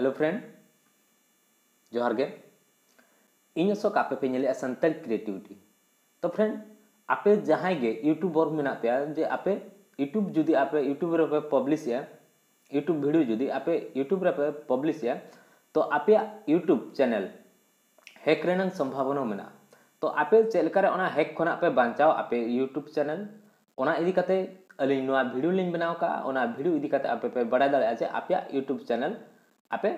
Hello friend जोहार गे इन असोक आपे पे नेले संताल क्रिएटिविटी तो फ्रेंड आपे जहां गे यूट्यूबर मेना पे जे आपे यूट्यूब जुदी आपे यूट्यूब रे पे पब्लिश या यूट्यूब वीडियो जुदी आपे यूट्यूब रे पे पब्लिश या तो आपे यूट्यूब चैनल हैक रेनंग संभावना मेना तो आपे चेलका रे ओना हैक खना पे बांचाओ आपे यूट्यूब चैनल ओना इदी कते अलिन नोआ वीडियो लिंक बनाओ का ओना वीडियो इदी कते आपे पे बड़ा दाड़ा जे आपे यूट्यूब चैनल आपे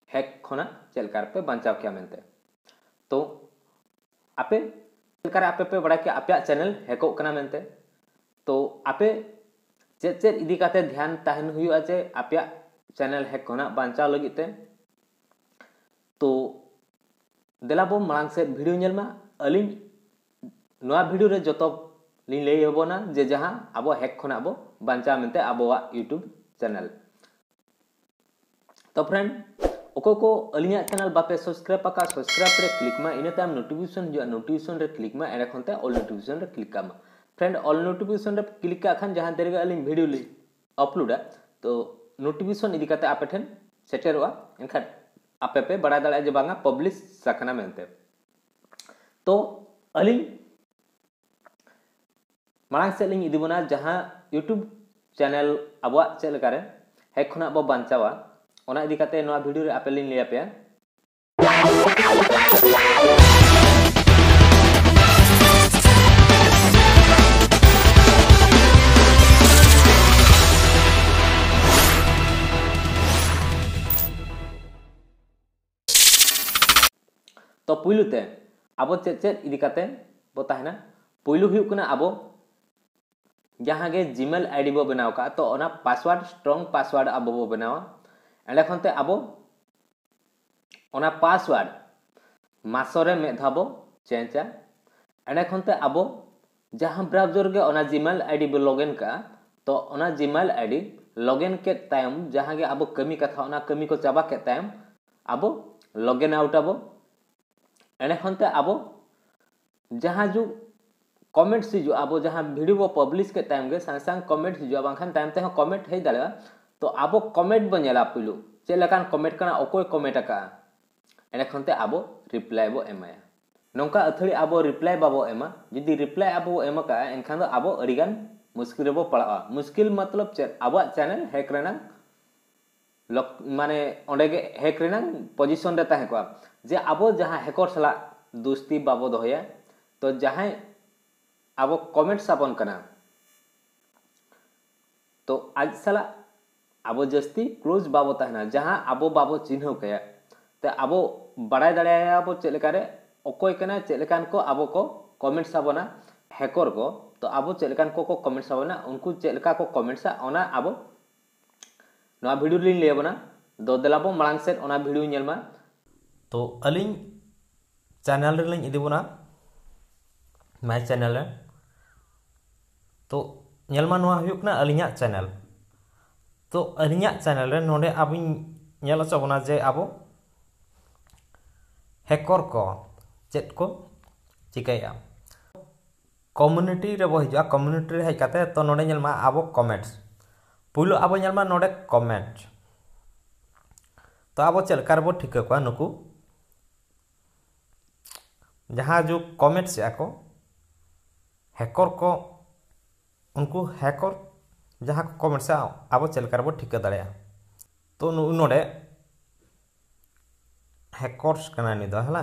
हैक खना चेलकार पे बांचाव क्या मेनते तो आपे चेलकार आपे पे बड़ा के आपे चैनल हैको कना मेनते तो आपे चेत चेत इदी काते ध्यान ताहन हुआ जे आपे चैनल हैक खना बांचाव लगिते तो देलाबो मांग से वीडियो नेलमा अलिन नोआ वीडियो रे जतो लिन लई होबोना जे जहां आबो हैक खना आबो बांचाव मेनते आबोवा यूट्यूब चैनल तो फ्रेंड ओको को अलिया चैनल बापे सब्सक्राइब पाका सब्सक्राइब रे क्लिक मा इने ताम नोटिफिकेशन जो नोटिफिकेशन रे क्लिक मा एरे खनते ऑल नोटिफिकेशन रे क्लिक कामा फ्रेंड ऑल नोटिफिकेशन रे क्लिक का खान जहां देरगा अलिन वीडियो ली अपलोडा तो नोटिफिकेशन इदी काते आपे ठेन सेटरवा एनखा आपे पे बड़ा दाड़ा जे बांगा पब्लिश सकना मेनते तो अलिन मांग से लिंग इदी बना जहां यूट्यूब चैनल अबवा चेलका रे हैक खना बो बांचावा ओना इदी काते नोआ वीडियो रे आपे लिंग लिया पे तो पुइलुते आबो चेत चेत इदी काते बो ताहना पुइलु हुयु कना आबो जहां गे जीमेल आईडी बो बनाव का तो ओना पासवर्ड स्ट्रांग पासवर्ड आबो बो बनावा एले खनते आबो ओना पासवर्ड मासरे मेधाबो चेंजा एले खनते आबो जहां ब्राउज़र गे ओना जीमेल आईडी बो लॉगिन का तो ओना जीमेल आईडी लॉगिन के टाइम जहां गे आबो कमी कथा ओना कमी को चाबा के टाइम आबो लॉगिन आउट आबो एले खनते आबो जहां जो कमेंट्स हिजु आबो जहां वीडियो बो पब्लिश के टाइम गे सांग सांग कमेंट हिजु बांखान टाइम ते कमेंट हे दाड़ा तो आबो कमेंट बो नेला पुइलु चेलकान कमेंट कना ओकोय कमेंट का एने खनते आबो रिप्लाई बो एमाया नोंका अथड़ी आबो रिप्लाई बाबो एमा यदि रिप्लाई आबो एमा का एनखान दो आबो अडिगान मुश्किल बो पड़ा मुश्किल मतलब चेत आबो चैनल हैक रेना माने ओंडे गे हैक रेना पोजीशन रे ताहे को जे आबो जहां हैकर सला दोस्ती बाबो दोहया तो जहां आबो कमेंट साबन कना तो आज सला आबो जस्ती क्लोज बाबो ताहना जहां आबो बाबो चिन्ह कया ते आबो बड़ाय दाड़ाया आबो चेलकारे ओकोय कना चेलकान को आबो को कमेंट साबना हैकर को तो आबो चेलकान को कमेंट साबना उनको चेलका को कमेंट सा ओना आबो नोआ वीडियो लिन लेबना दो देलाबो मांग सेट ओना वीडियो नेलमा तो अलिन चैनल रे लिन इदी बना माय चैनल तो नेलमा नोआ हुयुक ना अलिया चैनल तो अलिया चैनल रे नोडे आबिन नेल चबना जे आबो हैकर को चेत को चिकाया कम्युनिटी रे बो हिजा कम्युनिटी रे हेकाते तो नोडे नेलमा आबो कमेंट्स पुइलो आबो नेलमा नोडे कमेंट तो आबो चेलकार बो ठीक को नुकु जहां जो कमेंट्स आको हैकर को उनको हैकर जहां कमेंट से आबो चेलकार बो ठीक दाड़या तो नोडे हैकर्स कना नि दो हला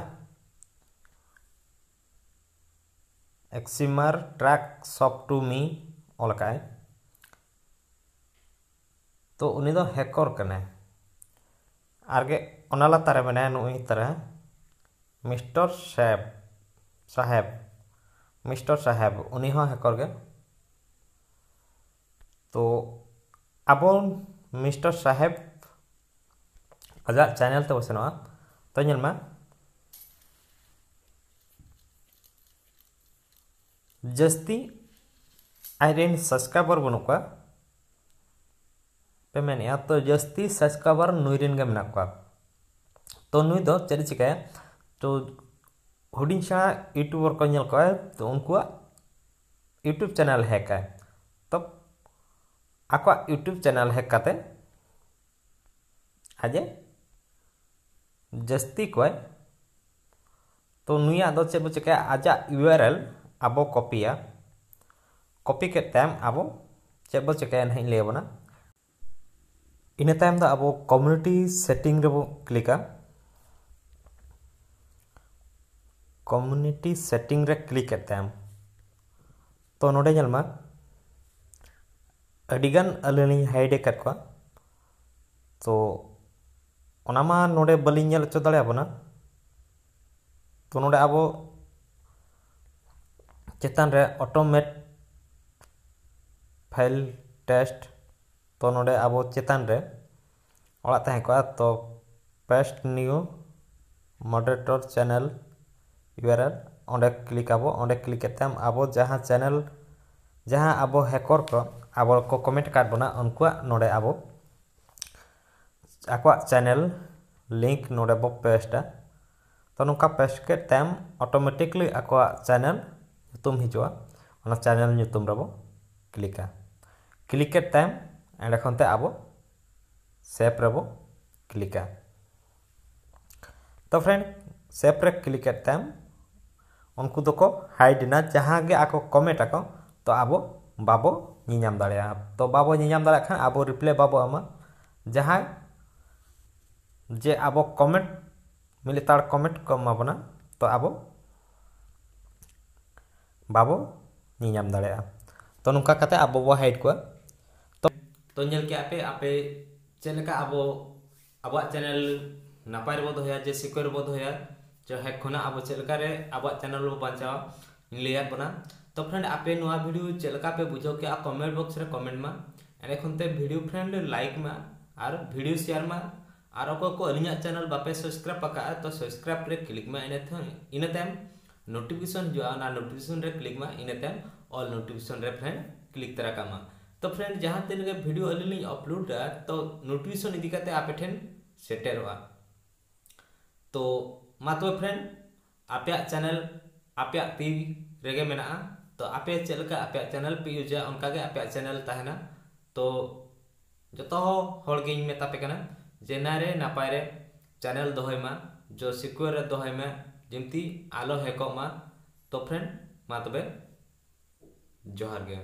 excimer track soft to me ओलकाय तो उनी दो हैकर कने आगे ओनाला तारे बने नुई तरह मिस्टर साहेब उनी हो हैकर गे तो आबो मिस्टर साहेब आजा चैनल ते बसनवा तो नेलमा जस्ती आइरेन सब्सक्राइबर बनुका पे मेनिया तो जस्ती सब्सक्राइबर नुइरेन गे मेनाका तो नुई दो चेद चिकाया तो हुडिंग सा यूट्यूबर को नेल को तो उनको यूट्यूब चैनल हैक है तो आको यूट्यूब चैनल हैक काते ᱦᱟᱡᱮ ᱡᱟᱹᱥᱛᱤ ᱠᱚᱭ तो नुया दो चेक बो चिकाया आजा URL आबो कॉपीया कॉपी के टाइम आबो चेक बो चिकाया नहीं ले बना इन टाइम दा आबो कम्युनिटी सेटिंग रे बो क्लिका कम्युनिटी सेटिंग रे क्लिक के टाइम तो नोडे जलमा अडिगन अलिनी हाइड कर को तो ओनामा नोडे बलिन नेल चो दाड़े आबोना तो नोडे आबो चेतान रे ऑटोमेट फाइल टेस्ट तो नोडे आबो चेतान रे ओला तहे को तो paste new moderator channel URL ओंडे क्लिक करते आबो जहां चैनल जहां आबो हैकर को आबो को कमेंट कार्ड बना उनको नोडे आबो आको चैनल लिंक नोडे बो पेस्टा तो नुका पेस्ट के टाइम ऑटोमेटिकली आको चैनल तुम हिजुआ ओना चैनल ᱧᱩᱛᱩᱢ रबो क्लिका क्लिक के टाइम एंड खनते आबो सेव रबो क्लिका तो फ्रेंड सेव रे क्लिक के टाइम उनको दोको हाइड ना जहां गे आको कमेंट आको तो आबो बाबो नियाम दाड़िया तो बाबो नियाम दाड़ा खान आबो रिप्ले बाबो आमा जहां जे आबो कमेंट मिलितार कमेंट को माबना तो आबो बाबो नियाम दाड़िया तो नुका कते आबो बो हाइड को तो नेल के आपे चेलका आबो आबो चैनल नापाय रबो दोया जे सिक्योर रबो दोया जो हैक खना आबो चेलका रे आबो चैनल रो बांचाओ लिया बना तो फ्रेंड आपे नोआ वीडियो चेलका पे बुझो के आ कमेंट बॉक्स रे कमेंट मा एने खनते वीडियो फ्रेंड लाइक मा और वीडियो शेयर मा और को अलिया चैनल बापे सब्सक्राइब पका तो सब्सक्राइब रे क्लिक मा इन टाइम नोटिफिकेशन जो ना नोटिफिकेशन रे क्लिक मा इन टाइम ऑल नोटिफिकेशन रे फ्रेंड क्लिक तरा कामा तो फ्रेंड जहां तेन के वीडियो अलिली अपलोड तो नोटिफिकेशन इदी काते आपे ठेन सेटेरवा तो मा तो फ्रेंड आपे चैनल आपे ती रेगे मेना तो आपे चलका आपे चैनल पे यूजा उनका के आपे चैनल ताहना तो जतो हर गे मेता पे कना जेनारे नापाय रे चैनल दोहय मा जो सिक्योर रे दोहय मा जिमती आलो हैको मा तो फ्रेंड मा तबे जोहार गे।